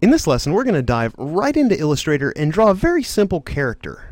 In this lesson, we're going to dive right into Illustrator and draw a very simple character.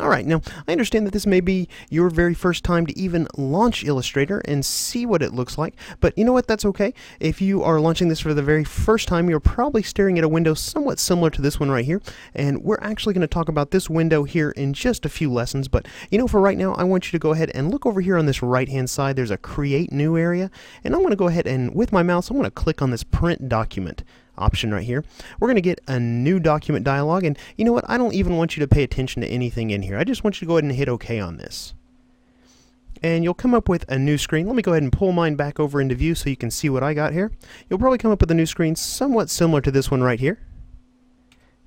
Alright, now I understand that this may be your very first time to even launch Illustrator and see what it looks like, but you know what, that's okay. If you are launching this for the very first time, you're probably staring at a window somewhat similar to this one right here, and we're actually going to talk about this window here in just a few lessons, but you know, for right now, I want you to go ahead and look over here on this right hand side. There's a Create New area, and I'm going to go ahead and with my mouse, I'm going to click on this Print Document option right here. We're going to get a new document dialog, and you know what, I don't even want you to pay attention to anything in here. I just want you to go ahead and hit OK on this. And you'll come up with a new screen. Let me go ahead and pull mine back over into view so you can see what I got here. You'll probably come up with a new screen somewhat similar to this one right here.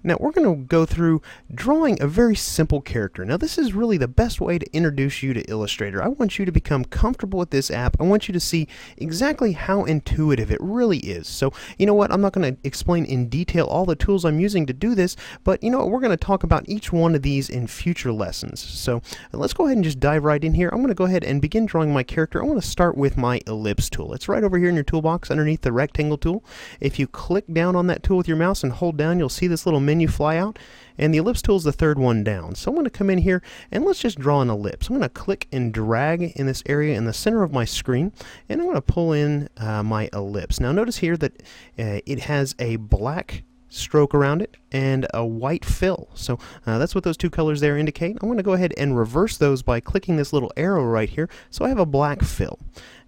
Now we're going to go through drawing a very simple character. Now this is really the best way to introduce you to Illustrator. I want you to become comfortable with this app. I want you to see exactly how intuitive it really is. So you know what, I'm not going to explain in detail all the tools I'm using to do this, but you know what, we're going to talk about each one of these in future lessons. So let's go ahead and just dive right in here. I'm going to go ahead and begin drawing my character. I want to start with my ellipse tool. It's right over here in your toolbox underneath the rectangle tool. If you click down on that tool with your mouse and hold down, you'll see this little menu fly out, and the ellipse tool is the third one down. So I'm going to come in here and let's just draw an ellipse. I'm going to click and drag in this area in the center of my screen, and I'm going to pull in my ellipse. Now notice here that it has a black stroke around it and a white fill. So that's what those two colors there indicate. I'm going to go ahead and reverse those by clicking this little arrow right here, so I have a black fill.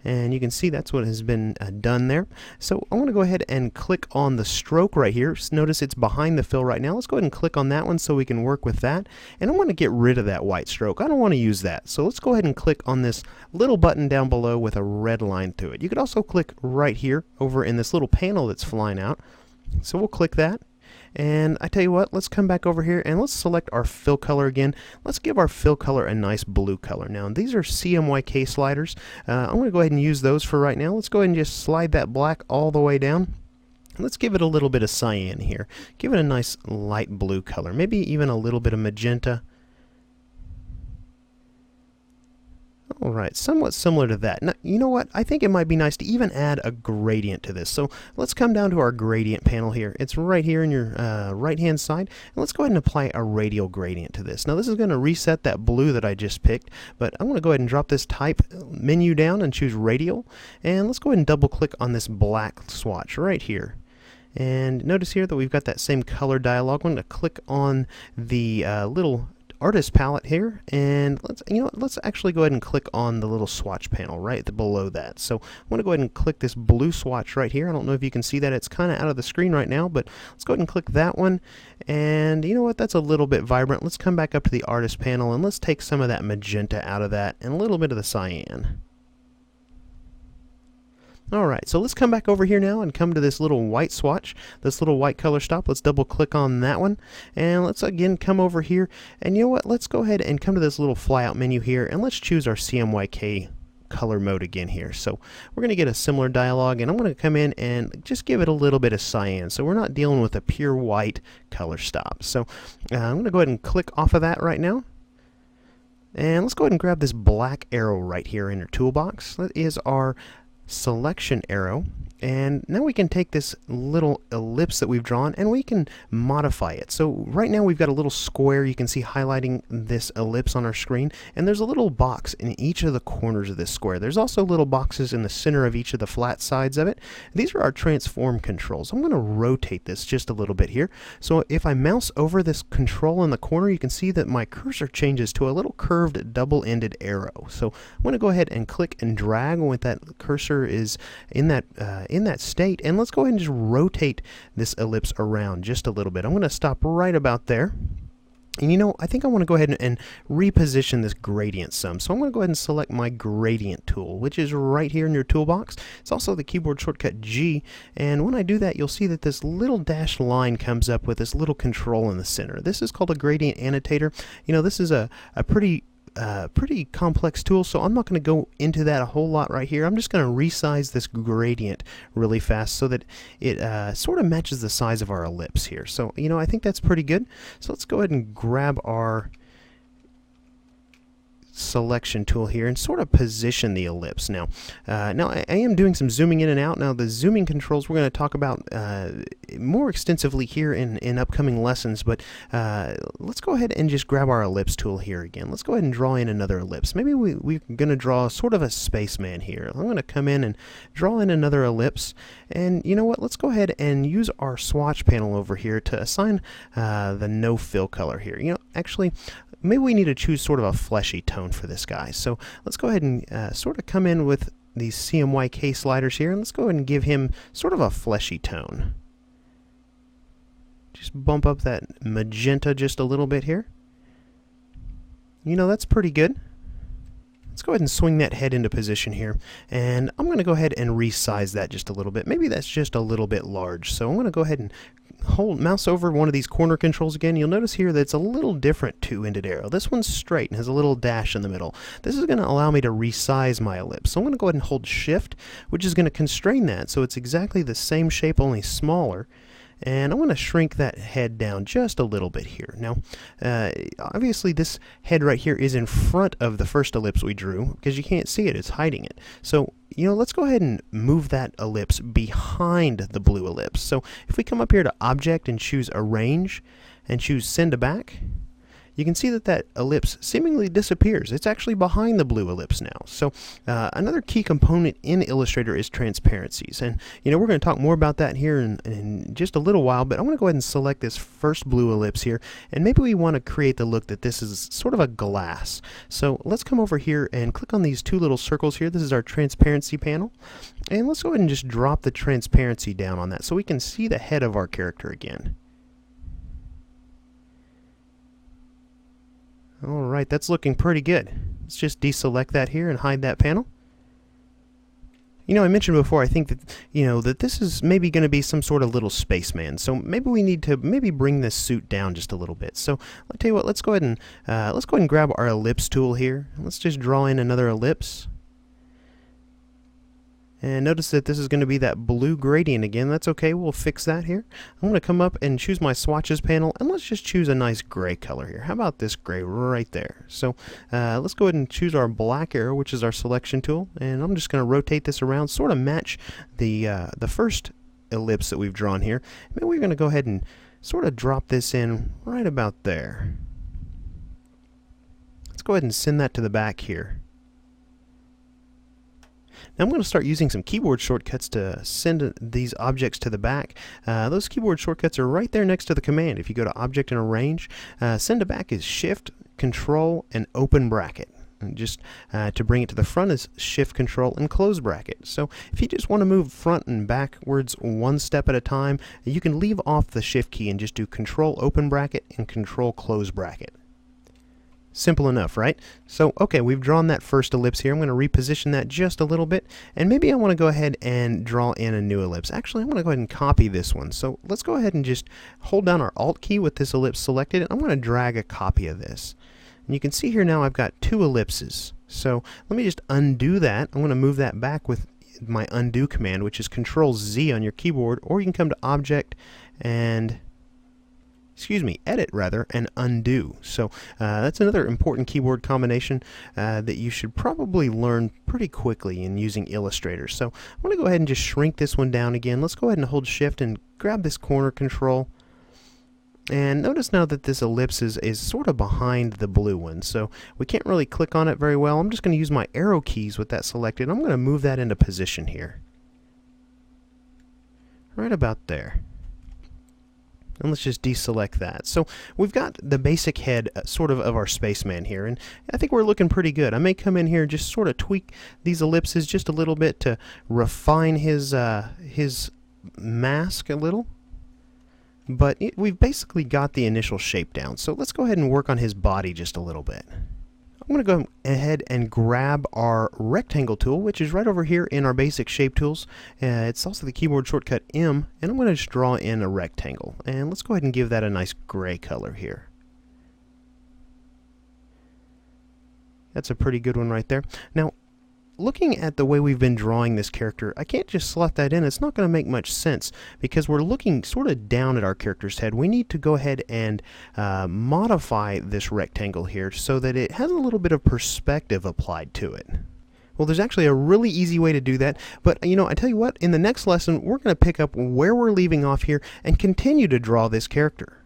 And you can see that's what has been done there. So I want to go ahead and click on the stroke right here. Notice it's behind the fill right now. Let's go ahead and click on that one so we can work with that. And I want to get rid of that white stroke. I don't want to use that. So let's go ahead and click on this little button down below with a red line through it. You could also click right here over in this little panel that's flying out. So we'll click that. And I tell you what, let's come back over here and let's select our fill color again. Let's give our fill color a nice blue color. Now these are CMYK sliders. I'm going to go ahead and use those for right now. Let's go ahead and just slide that black all the way down. Let's give it a little bit of cyan here. Give it a nice light blue color, maybe even a little bit of magenta. Alright, somewhat similar to that. Now, you know what? I think it might be nice to even add a gradient to this. So let's come down to our gradient panel here. It's right here in your right hand side. And let's go ahead and apply a radial gradient to this. Now this is going to reset that blue that I just picked, but I'm going to go ahead and drop this type menu down and choose radial. And let's go ahead and double click on this black swatch right here. And notice here that we've got that same color dialog. I'm going to click on the little artist palette here, and let's actually go ahead and click on the little swatch panel right below that. So I'm going to go ahead and click this blue swatch right here. I don't know if you can see that, it's kind of out of the screen right now, but let's go ahead and click that one. And you know what, that's a little bit vibrant. Let's come back up to the artist panel and let's take some of that magenta out of that and a little bit of the cyan. Alright, so let's come back over here now and come to this little white swatch, this little white color stop. Let's double click on that one, and let's again come over here, and you know what, let's go ahead and come to this little flyout menu here, and let's choose our CMYK color mode again here. So we're going to get a similar dialog, and I'm going to come in and just give it a little bit of cyan, so we're not dealing with a pure white color stop. So I'm going to go ahead and click off of that right now. And let's go ahead and grab this black arrow right here in your toolbox. That is our selection arrow, and now we can take this little ellipse that we've drawn and we can modify it. So right now we've got a little square you can see highlighting this ellipse on our screen, and there's a little box in each of the corners of this square. There's also little boxes in the center of each of the flat sides of it. These are our transform controls. I'm going to rotate this just a little bit here. So if I mouse over this control in the corner, you can see that my cursor changes to a little curved double-ended arrow. So I'm going to go ahead and click and drag when that cursor is in that state, and let's go ahead and just rotate this ellipse around just a little bit. I'm going to stop right about there. And you know, I think I want to go ahead and reposition this gradient some. So I'm going to go ahead and select my gradient tool, which is right here in your toolbox. It's also the keyboard shortcut G, and when I do that, you'll see that this little dashed line comes up with this little control in the center. This is called a gradient annotator. You know, this is a pretty complex tool, so I'm not going to go into that a whole lot right here. I'm just going to resize this gradient really fast so that it sort of matches the size of our ellipse here. So, you know, I think that's pretty good. So let's go ahead and grab our selection tool here and sort of position the ellipse. Now I am doing some zooming in and out. Now the zooming controls we're going to talk about more extensively here in upcoming lessons, but let's go ahead and just grab our ellipse tool here again. Let's go ahead and draw in another ellipse. Maybe we're going to draw sort of a spaceman here. I'm going to come in and draw in another ellipse, and you know what, let's go ahead and use our swatch panel over here to assign the no fill color here. You know, actually, maybe we need to choose sort of a fleshy tone for this guy. So let's go ahead and sort of come in with these CMYK sliders here, and let's go ahead and give him sort of a fleshy tone. Just bump up that magenta just a little bit here. You know, that's pretty good. Let's go ahead and swing that head into position here, and I'm going to go ahead and resize that just a little bit. Maybe that's just a little bit large, so I'm going to go ahead and mouse over one of these corner controls again. You'll notice here that it's a little different two-ended arrow. This one's straight and has a little dash in the middle. This is going to allow me to resize my ellipse. So I'm going to go ahead and hold Shift, which is going to constrain that so it's exactly the same shape, only smaller. And I'm going to shrink that head down just a little bit here. Now, obviously this head right here is in front of the first ellipse we drew because you can't see it, it's hiding it. So, you know, let's go ahead and move that ellipse behind the blue ellipse. So if we come up here to Object and choose Arrange and choose Send to Back, you can see that that ellipse seemingly disappears. It's actually behind the blue ellipse now. So another key component in Illustrator is transparencies. And you know, we're going to talk more about that here in just a little while, but I'm going to go ahead and select this first blue ellipse here, and maybe we want to create the look that this is sort of a glass. So let's come over here and click on these two little circles here. This is our transparency panel. And let's go ahead and just drop the transparency down on that so we can see the head of our character again. Alright, that's looking pretty good. Let's just deselect that here and hide that panel. You know, I mentioned before, I think that, you know, that this is maybe going to be some sort of little spaceman. So maybe we need to bring this suit down just a little bit. So I'll tell you what, let's go ahead and grab our ellipse tool here. Let's just draw in another ellipse. And notice that this is going to be that blue gradient again. That's okay, we'll fix that here. I'm going to come up and choose my swatches panel, and let's just choose a nice gray color here. How about this gray right there? So let's go ahead and choose our black arrow, which is our selection tool, and I'm just going to rotate this around, sort of match the first ellipse that we've drawn here. Maybe we're going to go ahead and sort of drop this in right about there. Let's go ahead and send that to the back here. Now I'm going to start using some keyboard shortcuts to send these objects to the back. Those keyboard shortcuts are right there next to the command. If you go to Object and Arrange, send to back is Shift, Control, and open bracket. And just to bring it to the front is Shift, Control, and close bracket. So if you just want to move front and backwards one step at a time, you can leave off the Shift key and just do Control, open bracket, and Control, close bracket. Simple enough, right? So, okay, we've drawn that first ellipse here. I'm going to reposition that just a little bit, and maybe I want to go ahead and draw in a new ellipse. Actually, I'm going to go ahead and copy this one. So let's go ahead and just hold down our Alt key with this ellipse selected, and I'm going to drag a copy of this. And you can see here now I've got two ellipses. So let me just undo that. I'm going to move that back with my undo command, which is Control-Z on your keyboard, or you can come to Object and Edit rather, and undo. So that's another important keyboard combination that you should probably learn pretty quickly in using Illustrator. So I'm going to go ahead and just shrink this one down again. Let's go ahead and hold Shift and grab this corner control. And notice now that this ellipse is sort of behind the blue one, so we can't really click on it very well. I'm just going to use my arrow keys with that selected. I'm going to move that into position here. Right about there. And let's just deselect that. So we've got the basic head sort of our spaceman here, and I think we're looking pretty good. I may come in here and just sort of tweak these ellipses just a little bit to refine his mask a little. But we've basically got the initial shape down. So let's go ahead and work on his body just a little bit. I'm going to go ahead and grab our rectangle tool, which is right over here in our basic shape tools. It's also the keyboard shortcut M, and I'm going to just draw in a rectangle. And let's go ahead and give that a nice gray color here. That's a pretty good one right there. Now, looking at the way we've been drawing this character, I can't just slot that in. It's not going to make much sense because we're looking sort of down at our character's head. We need to go ahead and modify this rectangle here so that it has a little bit of perspective applied to it. Well, there's actually a really easy way to do that, but I tell you what, in the next lesson, we're going to pick up where we're leaving off here and continue to draw this character.